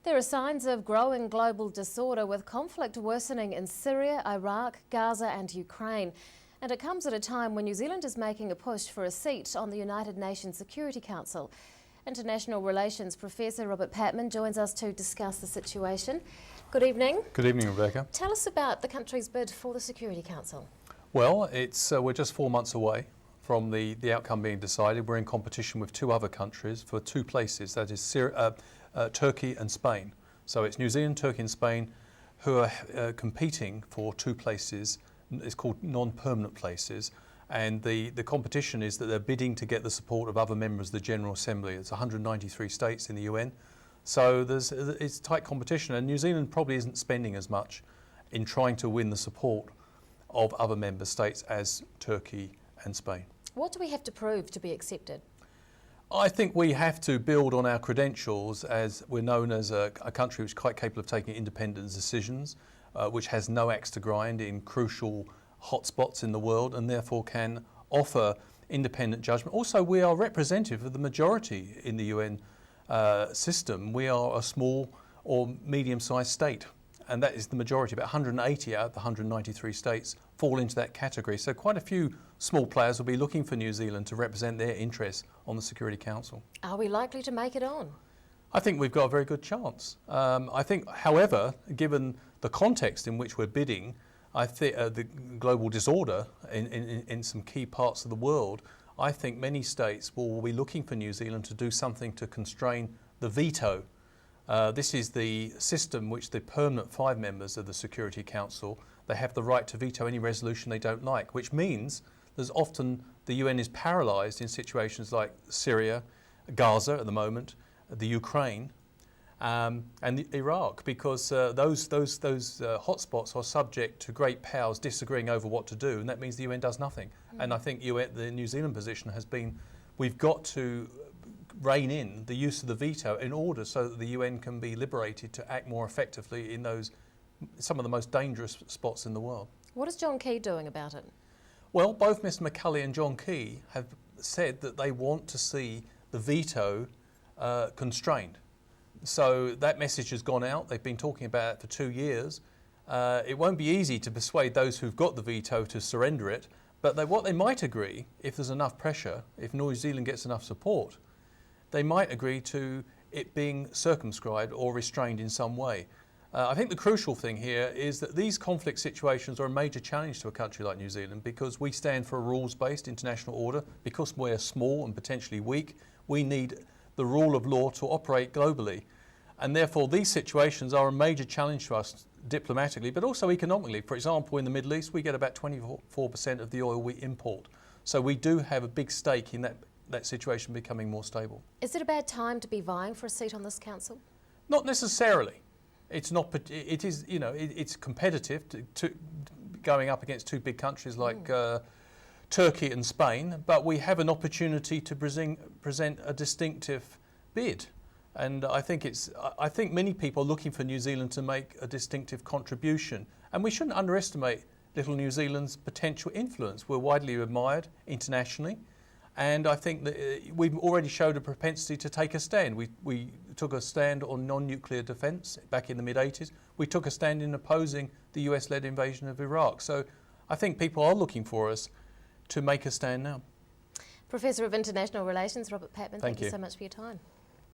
There are signs of growing global disorder with conflict worsening in Syria, Iraq, Gaza and Ukraine. And it comes at a time when New Zealand is making a push for a seat on the United Nations Security Council. International Relations Professor Robert Patman joins us to discuss the situation. Good evening. Good evening, Rebecca. Tell us about the country's bid for the Security Council. Well, we're just 4 months away from the outcome being decided. We're in competition with two other countries for two places, that is Turkey and Spain. So it's New Zealand, Turkey and Spain who are competing for two places. It's called non-permanent places. And the competition is that they're bidding to get the support of other members of the General Assembly. It's 193 states in the UN. So it's tight competition, and New Zealand probably isn't spending as much in trying to win the support of other member states as Turkey and Spain. What do we have to prove to be accepted? I think we have to build on our credentials, as we're known as a country which is quite capable of taking independent decisions, which has no axe to grind in crucial hotspots in the world, and therefore can offer independent judgment. Also, we are representative of the majority in the UN system. We are a small or medium-sized state, and that is the majority. About 180 out of the 193 states fall into that category. So quite a few small players will be looking for New Zealand to represent their interests on the Security Council. Are we likely to make it on? I think we've got a very good chance. I think, however, given the context in which we're bidding, I think the global disorder in some key parts of the world, I think many states will be looking for New Zealand to do something to constrain the veto. This is the system which the permanent 5 members of the Security Council, they have the right to veto any resolution they don't like, which means there's often the UN is paralysed in situations like Syria, Gaza at the moment, the Ukraine, and Iraq, because those hotspots are subject to great powers disagreeing over what to do, and that means the UN does nothing. And I think the New Zealand position has been, we've got to rein in the use of the veto in order so that the UN can be liberated to act more effectively in some of the most dangerous spots in the world. What is John Key doing about it? Well, both Mr McCulley and John Key have said that they want to see the veto constrained. So that message has gone out. They've been talking about it for 2 years. It won't be easy to persuade those who've got the veto to surrender it, but what they might agree, if there's enough pressure, if New Zealand gets enough support, they might agree to it being circumscribed or restrained in some way. I think the crucial thing here is that these conflict situations are a major challenge to a country like New Zealand, because we stand for a rules-based international order. Because we're small and potentially weak, we need the rule of law to operate globally. And therefore these situations are a major challenge to us diplomatically, but also economically. For example, in the Middle East, we get about 24% of the oil we import. So we do have a big stake in that situation becoming more stable. Is it a bad time to be vying for a seat on this council? Not necessarily. It's not. It is. You know, it's competitive to going up against two big countries like Turkey and Spain. But we have an opportunity to present a distinctive bid, and I think many people are looking for New Zealand to make a distinctive contribution, and we shouldn't underestimate little New Zealand's potential influence. We're widely admired internationally. And I think that we've already showed a propensity to take a stand. We took a stand on non-nuclear defence back in the mid-80s. We took a stand in opposing the US-led invasion of Iraq. So I think people are looking for us to make a stand now. Professor of International Relations, Robert Patman, thank you you so much for your time.